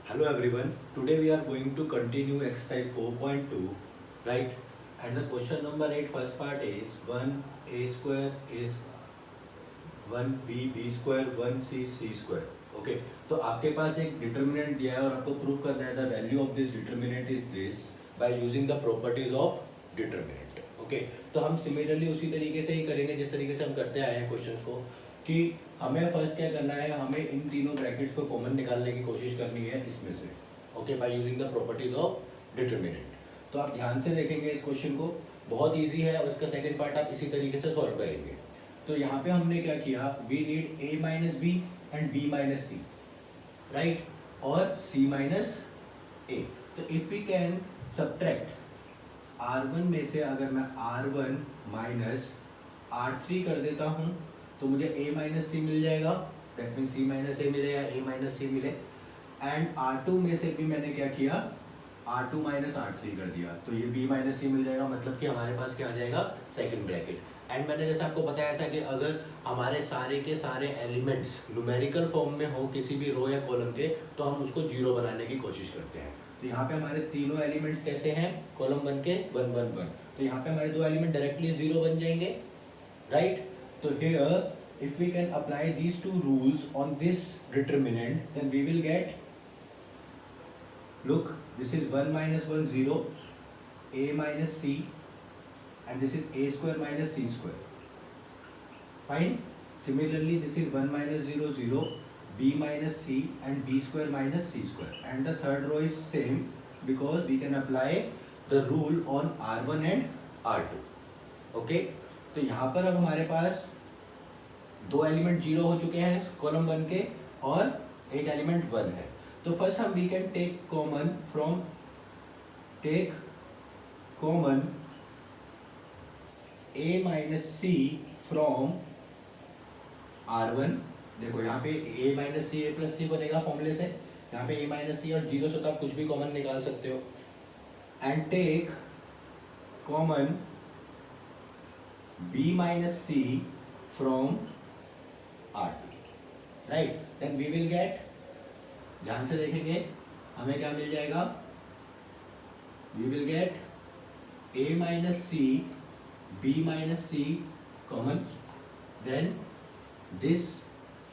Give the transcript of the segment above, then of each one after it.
Hello everyone. Today we are going to continue exercise 4.2, right? And the question number 8 first part is 1a square is 1b square 1c square. Okay. तो आपके पास एक determinant दिया है और आपको prove करना है the value of this determinant is this by using the properties of determinant. Okay. तो हम सिमिलरली उसी तरीके से ही करेंगे जिस तरीके से हम करते आए हैं क्वेश्चंस को कि हमें फर्स्ट क्या करना है, हमें इन तीनों ब्रैकेट्स को कॉमन निकालने की कोशिश करनी है इसमें से. Okay, bye using the properties of determinant. तो आप ध्यान से देखेंगे इस क्वेश्चन को, बहुत इजी है और इसका सेकंड पार्ट आप इसी तरीके से सॉल्व करेंगे. तो यहाँ पे हमने क्या किया, we need a minus b and b minus c, right, और c माइनस a. तो if we can subtract r1 में से अगर मैं r1 माइनस r3 कर देता हूँ तो मुझे a माइनस सी मिल जाएगा. That mean c minus a मिले या a माइनस सी मिले. एंड r2 में से भी मैंने क्या किया, r2 माइनस r3 कर दिया तो ये b माइनस सी मिल जाएगा. मतलब कि हमारे पास क्या आ जाएगा, सेकंड ब्रैकेट. एंड मैंने जैसे आपको बताया था कि अगर हमारे सारे के सारे एलिमेंट्स न्यूमेरिकल फॉर्म में हो किसी भी रो या कॉलम के तो हम उसको जीरो बनाने की कोशिश करते हैं. तो यहाँ पे हमारे तीनों एलिमेंट्स कैसे हैं, कॉलम 1 के 1 1 1. तो यहाँ पे हमारे दो एलिमेंट डायरेक्टली जीरो बन जाएंगे, राइट. तो here if we can apply these two rules on this determinant then we will get, look, this is 1 minus 1 0, a minus c, and this is a square minus c square. Fine. Similarly this is 1 minus 0 0, b minus c and b square minus c square. And the third row is same because we can apply the rule on r1 and r2. Okay. तो यहाँ पर अब हमारे पास दो element zero हो चुके हैं column 1 के और एक एलिमेंट 1 है. तो फर्स्ट हम we can take common a minus C from r1. देखो यहाँ पे a minus C a plus C बनेगा फॉर्मूले से. यहाँ पे a माइनस सी और जीरो से तो आप कुछ भी कॉमन निकाल सकते हो. And take common b minus c from r2, right. Then we will get, ध्यान से देखेंगे हमें क्या मिल जाएगा, we will get a minus c b minus c common. Then this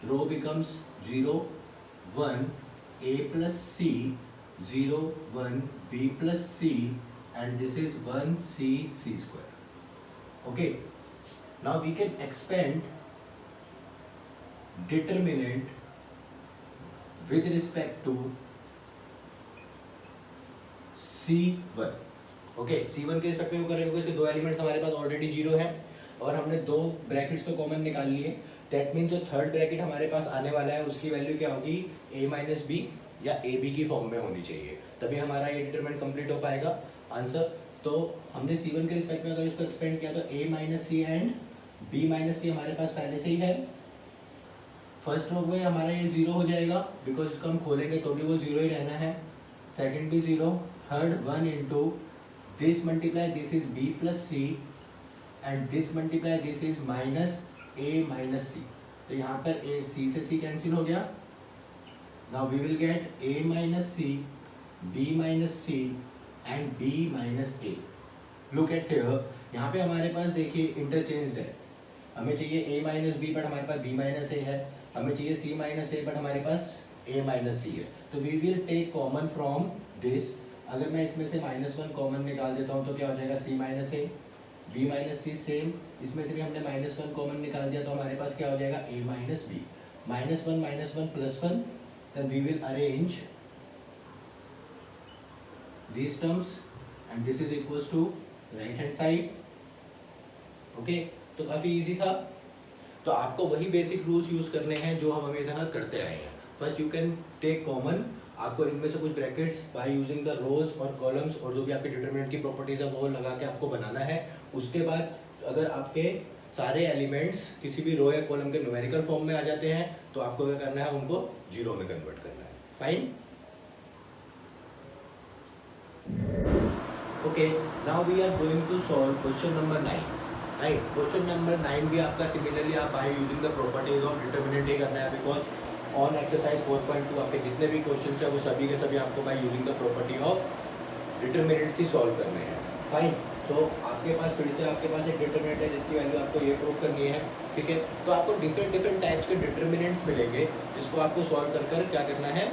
row becomes 0 1 a plus c 0 1 b plus c and this is 1 c c square. Okay. Now we can expand determinant with respect to C1. Okay, C1 के respect में वो करेंगे इसके दो elements हमारे पास already zero हैं और हमने दो ब्रैकेट्स तो कॉमन निकाल लिए. दैट मीन जो थर्ड ब्रैकेट हमारे पास आने वाला है उसकी वैल्यू क्या होगी, a माइनस बी या ए बी की फॉर्म में होनी चाहिए, तभी हमारा ये डिटरमिनेंट कंप्लीट हो पाएगा आंसर. तो हमने C1 के रिस्पेक्ट में अगर इसको एक्सपेंड किया तो a minus C and b minus C हमारे पास पहले से ही है. फर्स्ट रो में हमारा ये जीरो हो जाएगा बिकॉज इसको हम खोलेंगे तो भी वो जीरो ही रहना है. सेकंड भी zero, third 1 into this multiply this is b plus C and this multiply this is minus a minus C. तो यहाँ पर a c से c कैंसिल हो गया. Now we will get a minus C b minus C and b minus a. Look at here, यहाँ पे हमारे पास देखिए इंटरचेंज्ड है. हमें चाहिए a माइनस बी बट हमारे पास b माइनस a है. हमें चाहिए c माइनस a बट हमारे पास a माइनस c है. तो we will take common from this. अगर मैं इसमें से -1 कॉमन निकाल देता हूँ तो क्या हो जाएगा, c minus a b minus c same. इसमें से भी हमने -1 कॉमन निकाल दिया तो हमारे पास क्या हो जाएगा, a minus b. -1 plus 1, then we will arrange these terms and this is equals to right hand side. Okay, तो काफ़ी इजी था. तो आपको वही बेसिक रूल्स यूज़ करने हैं जो हम हमेशा करते आए हैं. First you can take common, आपको इनमें से कुछ brackets by using the rows और कॉलम्स और जो भी आपके डिटरमिनेंट की प्रॉपर्टीज है वो लगा के आपको बनाना है. उसके बाद अगर आपके सारे एलिमेंट्स किसी भी रो या कॉलम के न्यूमेरिकल फॉर्म में आ जाते हैं तो आपको क्या करना है, उनको जीरो में कन्वर्ट करना है. Fine. Okay, now we are going to solve question number 9. Right, question number 9 भी आपका सिमिलरली आप by using the properties of determinant ही करना है बिकॉज ऑन एक्सरसाइज 4.2 आपके जितने भी क्वेश्चन है वो सभी के सभी आपको bye using the property of determinants he solve करने हैं। फाइन। तो आपके पास फिर से आपके पास एक डिटरमिनेंट है जिसकी वैल्यू आपको ये प्रूव करनी है, ठीक है। तो आपको डिफरेंट टाइप्स के डिटरमिनेंट्स मिलेंगे जिसको आपको सॉल्व कर क्या करना है,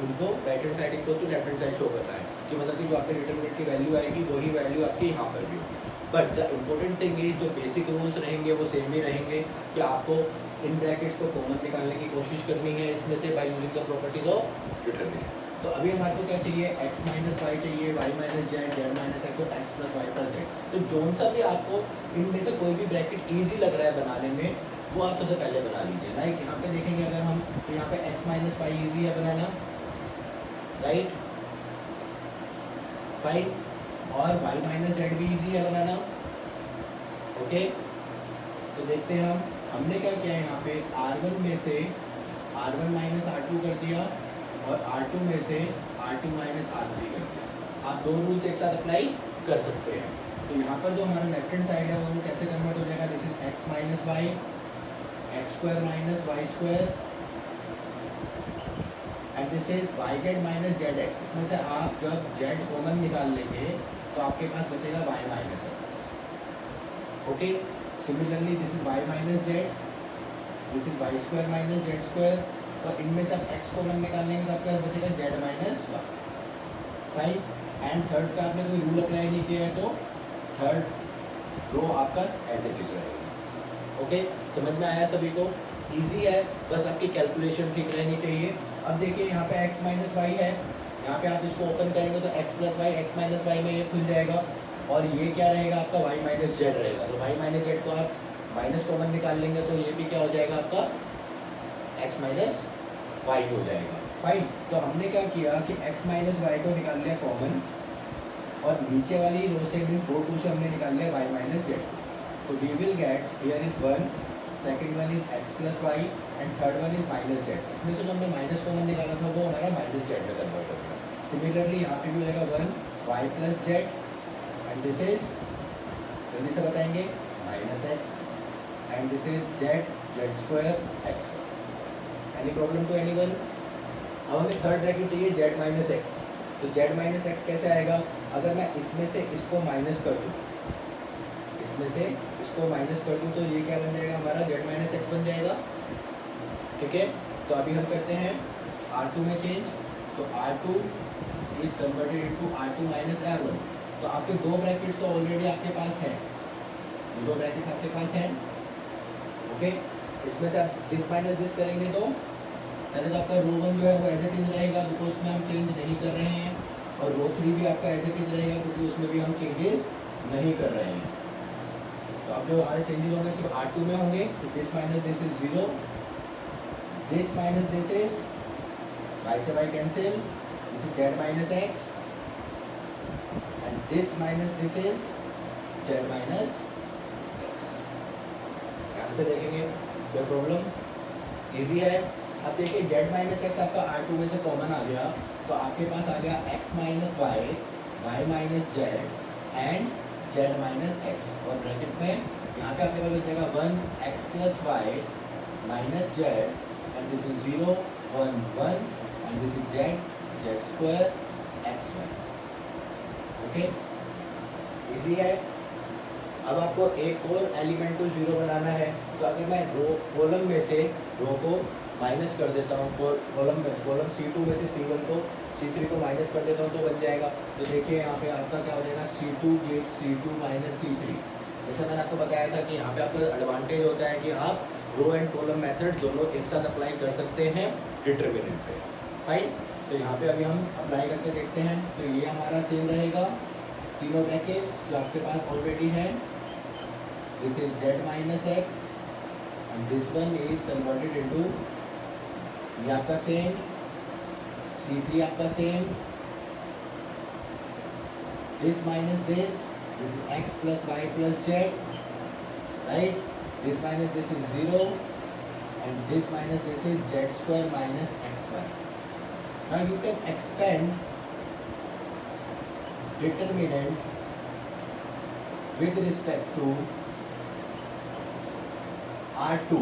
उनको right hand side equal to left hand side show करना है कि मतलब कि जो आपके डिटरमिनेंट की वैल्यू आएगी वही वैल्यू आपकी यहाँ पर भी होगी। But the important thing is जो बेसिक रूल्स रहेंगे वो सेम ही रहेंगे कि आपको इन ब्रैकेट्स को कॉमन निकालने की कोशिश करनी है इसमें से by using the properties of determinant. तो अभी हमारे को क्या चाहिए, x माइनस वाई चाहिए, y minus z, z minus x और x plus Y plus z. तो जोन सा भी आपको इनमें से कोई भी ब्रैकेट ईजी लग रहा है बनाने में वो आप सबसे पहले बना लीजिए। लाइक यहाँ पे देखेंगे अगर हम तो यहाँ पे x माइनस वाई ईजी है बनाना, राइट, फाइन। और y माइनस जेड भी ईजी है बनाना, ओके। तो देखते हैं हमने क्या किया यहाँ पे r1 में से r1 माइनस r2 कर दिया और R2 में से R2 माइनस R3 कर दिया। आप दो रूल्स एक साथ अप्लाई कर सकते हैं। तो यहाँ पर जो हमारा लेफ्ट हैंड साइड है वो कैसे कन्वर्ट हो जाएगा, this is x minus y, x square minus y square and this is y z minus z x. इसमें से आप जब जेड कॉमन निकाल लेंगे तो आपके पास बचेगा y minus x, okay. Similarly this is y minus z, this is y square minus z square और इनमें से आप x कॉमन निकाल लेंगे तो आपके पास बचेगा z minus y, fine. And third पे आपने कोई रूल अप्लाई नहीं किया है तो थर्ड रो आपका एज इट इज रहेगा, ओके। समझ में आया सभी को, इजी है, बस आपकी कैलकुलेशन ठीक रहनी चाहिए। अब देखिए यहाँ पे x माइनस वाई है, यहाँ पे आप इसको ओपन करेंगे तो x plus y, x minus y में ये खुल जाएगा और ये क्या रहेगा आपका y माइनस जेड रहेगा। तो y माइनस जेड को आप माइनस कॉमन निकाल लेंगे तो ये भी क्या हो जाएगा आपका x माइनस वाई हो जाएगा, फाइन। तो हमने क्या किया कि x माइनस वाई को निकाल लिया कॉमन और नीचे वाली रो से मीन्स रो 2 से हमने निकाल लिया y माइनस जेड। तो we will get here is 1, second one is x plus y and third one is minus z. इसमें से जो हमने माइनस कॉमन निकाला था वो हमारा माइनस जेड में कन्वर्ट हो गया। सिमिलरली यहाँ पे भी हो जाएगा 1 y plus z and this is जल्दी से बताएंगे minus x and this is z, z square x. Any problem to anyone? अब हमें थर्ड ब्रैकेट चाहिए z माइनस एक्स। तो z माइनस एक्स कैसे आएगा, अगर मैं इसमें से इसको माइनस कर दूँ, इसमें से इसको माइनस कर दूँ तो ये क्या बन जाएगा हमारा z माइनस एक्स बन जाएगा, ठीक है। तो अभी हम करते हैं R2 में चेंज, तो R2 is converted into R2 minus R1। तो आपके दो ब्रैकेट्स तो ऑलरेडी आपके पास हैं, दो ब्रैकेट आपके पास हैं, ओके। इसमें से आप दिस माइनस दिस करेंगे तो पहले तो आपका रो 1 जो है वो एज इट इज रहेगा बिकॉज उसमें हम चेंज नहीं कर रहे हैं और रो 3 भी आपका एज इट इज रहेगा क्योंकि उसमें भी हम चेंजेस नहीं कर रहे हैं। तो अब जो हमारे चेंजेस होंगे सिर्फ R2 में होंगे। तो this minus this is 0, this minus this is Y से Y cancel, this is Z minus x and this minus this is Z minus X. ध्यान से देखेंगे, कोई प्रॉब्लम, इजी है। अब देखिए z माइनस एक्स आपका R2 में से कॉमन आ गया तो आपके पास आ गया x minus Y, Y minus Z and z minus x और ब्रैकेट में यहाँ पे आपके पास बच जाएगा 1 x plus y minus Z and this is 0 1 1 and this is z, z square x y, okay. Easy है। अब आपको एक और एलिमेंट को 0 बनाना है तो अगर मैं रो कॉलम में से रो को माइनस कर देता हूँ, कॉलम C2 में से C1 को C3 को माइनस कर देता हूँ तो बन जाएगा। तो देखिए यहाँ पे आपका क्या हो जाएगा C2 give C2 minus C3। जैसे मैंने आपको बताया था कि यहाँ पे आपका एडवांटेज होता है कि आप रो एंड कॉलम मेथड दोनों एक साथ अप्लाई कर सकते हैं डिटरमिनेंट पे, फाइन। तो यहाँ पे अभी हम अप्लाई करके देखते हैं। तो ये हमारा सेम रहेगा, तीनों ब्रैकेट्स जो आपके पास ऑलरेडी हैं। This is z minus x and this one is converted into, ये आपका सेम, C3 आपका same, this minus this is x plus Y plus z, right. This minus this is 0 and this minus this is z square minus x y. Now you can expand determinant with respect to R2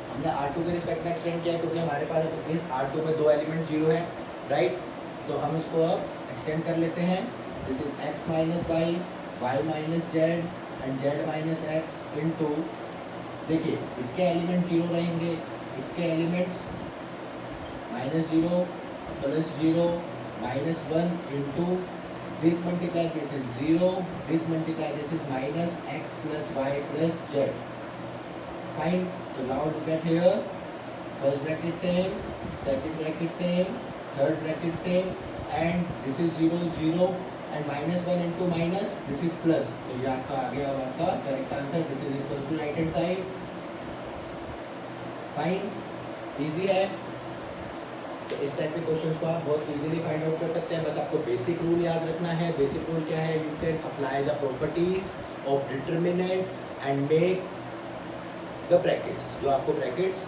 हमने R2 के respect में extend किया है क्योंकि हमारे पास है, तो इस R2 में दो एलिमेंट जीरो है, राइट। तो हम इसको अब एक्सटेंड कर लेते हैं। This is x minus Y, Y minus Z and Z minus x into, देखिए इसके एलिमेंट जीरो रहेंगे, इसके elements minus zero plus zero minus one into this multiply this is zero, this multiply this is minus X plus Y plus Z. Fine, तो now look at here, first bracket same, second bracket same, third bracket same, and this is zero zero and minus one into minus this is plus. तो ये आपका आ गया आपका correct answer, this is equal to right hand side. Fine, easy है। तो इस type के क्वेश्चंस को आप बहुत इजीली फाइंड आउट कर सकते हैं। बस आपको बेसिक रूल याद रखना है। बेसिक रूल क्या है? You can apply the properties of determinant and make the brackets, जो आपको ब्रैकेट्स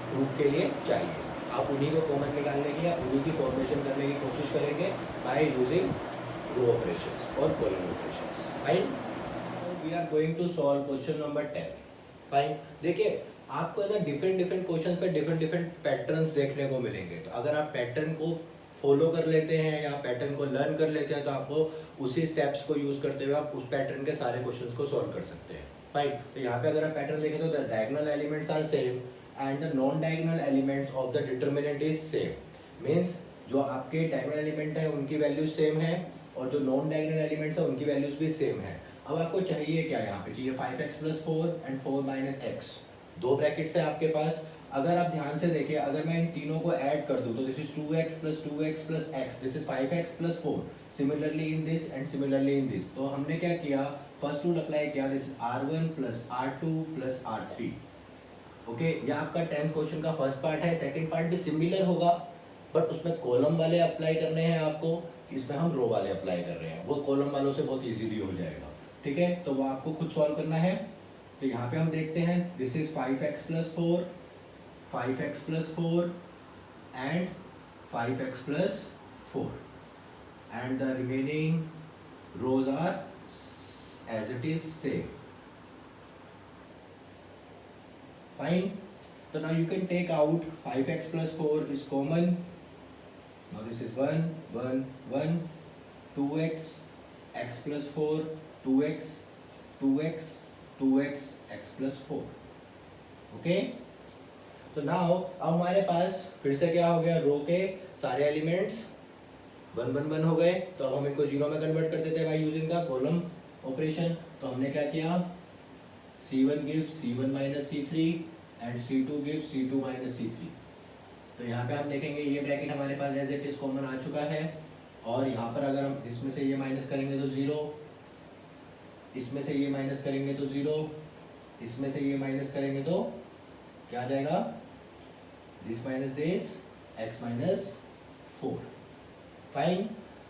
प्रूफ के लिए चाहिए, आप उन्हीं को कॉमन निकालने की या उन्हीं की फॉर्मेशन करने की कोशिश करेंगे बाय यूजिंग रो ऑपरेशंस और column operations. Fine, we are going to solve question number 10। Fine, देखिए आपको ना डिफरेंट क्वेश्चंस पे डिफरेंट पैटर्न्स देखने को मिलेंगे। तो अगर आप पैटर्न को फॉलो कर लेते हैं या पैटर्न को लर्न कर लेते हैं तो आपको उसी स्टेप्स को यूज करते हुए आप उस पैटर्न के सारे क्वेश्चंस को सॉल्व कर सकते हैं। फाइन, तो यहाँ पे अगर आप पैटर्न देखें तो the diagonal elements are same and the non diagonal elements of the determinant is same. Means जो आपके डायगोनल एलिमेंट है उनकी वैल्यूज सेम है और जो नॉन डायगोनल एलिमेंट्स है उनकी वैल्यूज भी सेम है। अब आपको चाहिए क्या? यहाँ पे चाहिए 5x plus 4 and 4 minus x. दो ब्रैकेट्स है आपके पास। अगर आप ध्यान से देखिए, अगर मैं इन तीनों को ऐड कर दूं तो this is 2x plus x, this is 5x plus 4, similarly in this and similarly in this. तो हमने क्या किया? फर्स्ट रूल अप्लाई किया, this is r1 plus r2 plus r3। Okay, यह आपका 10th क्वेश्चन का फर्स्ट पार्ट है। Second part भी सिमिलर होगा बट उसमें कॉलम वाले अप्लाई करने हैं आपको, इसमें हम रो वाले अप्लाई कर रहे हैं। वो कॉलम वालों से बहुत इजीली हो जाएगा, ठीक है। तो वो आपको खुद सॉल्व करना है। तो यहाँ पे हम देखते हैं, this is 5x plus 4, 5x plus 4 and 5x plus 4 and the remaining rows are as it is same. Fine, so now you can take out 5x plus 4 is common. Now this is 1 1 1, 2x, x plus 4, 2x 2x 2x, x plus 4। Okay, तो now अब हमारे पास फिर से क्या हो गया? रो के सारे एलिमेंट्स 1 1 1 हो गए। तो अब हम इनको जीरो में कन्वर्ट कर देते हैं bye using the column operation. तो हमने क्या किया? C1 gives C1 minus C3 and C2 gives C2 minus C3। तो यहाँ पे हम देखेंगे ये ब्रैकेट हमारे पास एज इट इज कॉमन आ चुका है और यहाँ पर अगर हम इसमें से ये माइनस करेंगे तो 0, इसमें से ये माइनस करेंगे तो 0, इसमें से ये माइनस करेंगे तो क्या आ जाएगा? This minus this, x minus 4। Fine,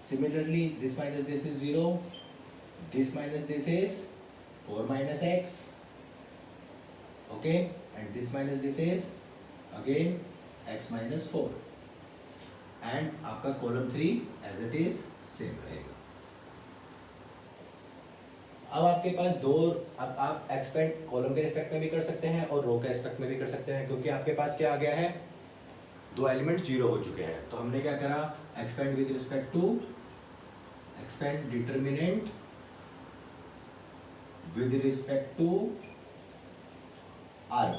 similarly this minus this is 0, this minus this is 4 minus x, okay, and this minus this is again x minus 4 and आपका column 3 as it is same रहेगा। अब आपके पास दो, अब आप expand column के respect में भी कर सकते हैं और रो के रिस्पेक्ट में भी कर सकते हैं क्योंकि आपके पास क्या आ गया है? दो एलिमेंट जीरो हो चुके हैं। तो हमने क्या करा? Expand with respect to, expand determinant with respect to r।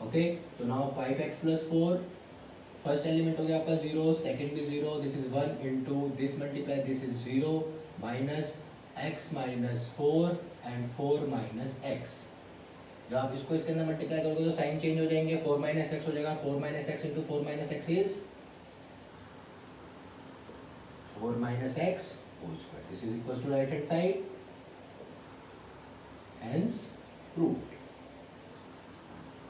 Okay, तो now 5x plus 4, first element हो गया आपका 0, सेकंड भी 0, this is 1 into this multiply this is 0 minus x minus 4 and 4 minus x। जब आप इसको इसके अंदर मल्टीप्लाई करोगे तो साइन चेंज हो जाएंगे, 4 माइनस एक्स हो जाएगा। 4 minus x into 4 minus x is 4 minus x whole square. This is equal to right hand side, hence proved.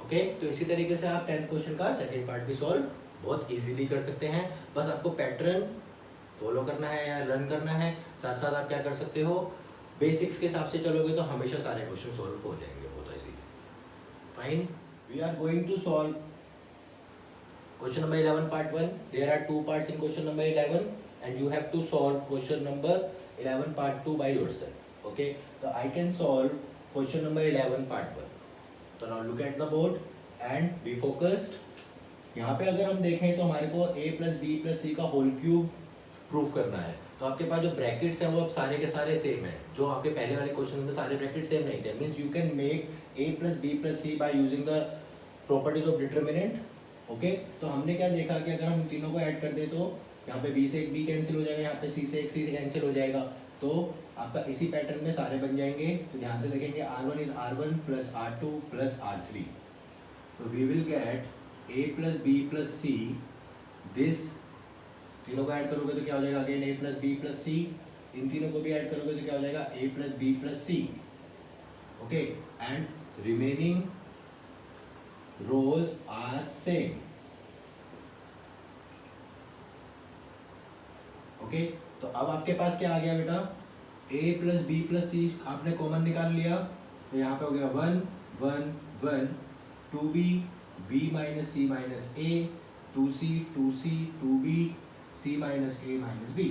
Okay, तो इसी तरीके से आप 10th क्वेश्चन का सेकंड पार्ट भी सॉल्व बहुत इजीली कर सकते हैं। बस आपको पैटर्न फॉलो करना है या लर्न करना है, साथ साथ आप क्या कर सकते हो? बेसिक्स के हिसाब से चलोगे तो हमेशा सारे क्वेश्चन सॉल्व हो जाएंगे बहुत easily. Fine, we are going to solve question number 11 part 1। There are 2 parts in question number 11 and you have to solve question number 11 part 2 by yourself. Okay, तो I can solve question number 11 part 1। तो now look at the board and be focused. यहाँ पे अगर हम देखें तो हमारे को a प्लस बी प्लस सी का होल क्यूब प्रूफ करना है। तो आपके पास जो ब्रैकेट्स हैं वो अब सारे के सारे सेम है, जो आपके पहले वाले क्वेश्चन में सारे ब्रैकेट सेम नहीं थे। Means you can make a plus B plus c by using the properties of determinant. Okay, तो हमने क्या देखा कि अगर हम तीनों को ऐड कर दे तो यहाँ पे b से एक b कैंसिल हो जाएगा, यहाँ पे c से एक c से कैंसिल हो जाएगा, तो आपका इसी पैटर्न में सारे बन जाएंगे। तो ध्यान से देखेंगे r1 is r1 plus r2 plus r3। तो we will get a plus B plus C, this तीनों को ऐड करोगे तो क्या हो जाएगा again a plus B plus C, इन तीनों को भी ऐड करोगे तो क्या हो जाएगा a plus B plus c. Okay, and remaining rows are same. Okay, तो अब आपके पास क्या आ गया बेटा, a plus B plus c आपने कॉमन निकाल लिया, तो यहाँ पे हो गया 1 1 1, 2b b minus c minus a, 2c 2c 2b c minus a minus b।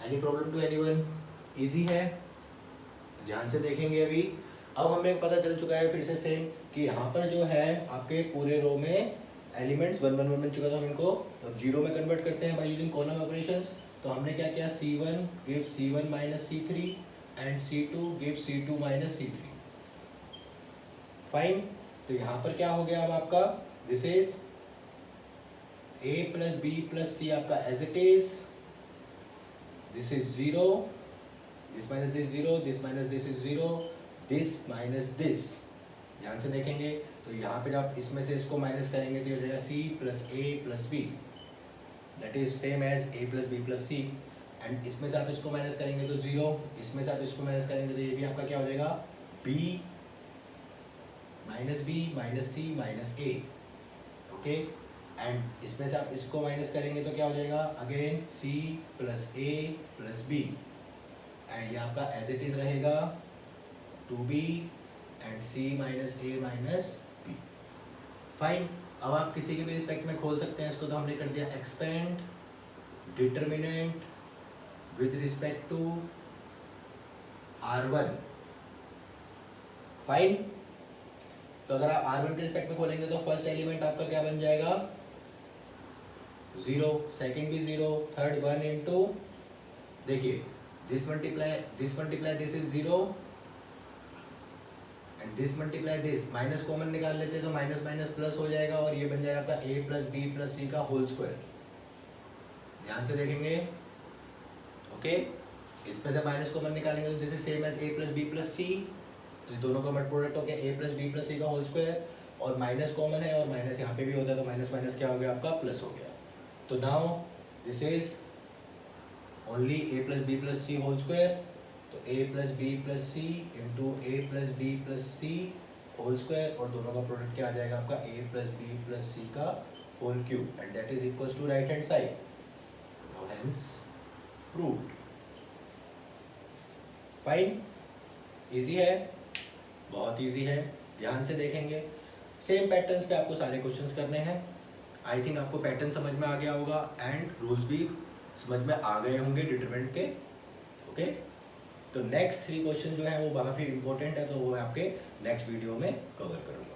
Any problem to anyone? Easy है, ध्यान से देखेंगे। अभी अब हमें पता चल चुका है फिर से सेम कि यहाँ पर जो है आपके पूरे रो में एलिमेंट्स 1 1 1 बन चुका, तो हम इनको अब जीरो में कन्वर्ट करते हैं बाय यूजिंग कॉलम ऑपरेशंस। तो हमने क्या किया, c1 give c1 minus c3 and c2 give c2 minus c3। Fine, तो यहाँ पर क्या हो गया अब आपका, this is a plus B plus C आपका as it is, this is 0, this minus this 0, this minus this is 0, this minus this. ध्यान से देखेंगे तो यहाँ पे जब इसमें से इसको माइनस करेंगे तो ये हो जाएगा c plus a plus b, that is same as a plus B plus C. And इसमें से आप इसको माइनस करेंगे तो 0, इसमें से आप इसको माइनस करेंगे तो ये भी आपका क्या हो जाएगा b minus c minus a। Okay, and इसमें से आप इसको माइनस करेंगे तो क्या हो जाएगा again c plus a plus b, and ये आपका एज इट इज रहेगा 2b and c minus a minus b। Fine, अब आप किसी के भी रिस्पेक्ट में खोल सकते हैं इसको। तो हमने कर दिया expand determinant with respect to r1। Fine, तो अगर आप r1 के रिस्पेक्ट में खोलेंगे तो फर्स्ट एलिमेंट आपका क्या बन जाएगा 0, सेकंड भी 0, थर्ड 1 इंटू, देखिए this multiply this is 0 and this multiply this, minus common निकाल लेते तो माइनस माइनस प्लस हो जाएगा और ये बन जाएगा आपका a प्लस बी प्लस सी का होल स्क्वायर। ध्यान से देखेंगे। ओके, इसमें से माइनस कॉमन निकालेंगे तो this is same as a plus B plus C, तो दोनों का मल्ट प्रोडक्ट हो गया a प्लस बी प्लस सी का होल स्क्वायर, और माइनस कॉमन है और माइनस यहाँ पे भी होता है तो माइनस माइनस क्या हो गया आपका प्लस हो गया। तो now this is only a plus B plus c whole square, तो a plus B plus c into a plus B plus c whole square, और दोनों का प्रोडक्ट क्या आ जाएगा आपका a प्लस बी प्लस सी का whole cube, and that is equals to right hand side. Now hence proved. Fine, easy है, बहुत इजी है, ध्यान से देखेंगे। सेम पैटर्न्स पे आपको सारे क्वेश्चंस करने हैं। आई थिंक आपको पैटर्न समझ में आ गया होगा एंड रूल्स भी समझ में आ गए होंगे डिटरमिनेंट के। ओके, तो नेक्स्ट 3 क्वेश्चन जो है वो काफ़ी इंपॉर्टेंट है, तो वो मैं आपके नेक्स्ट वीडियो में कवर करूँगा।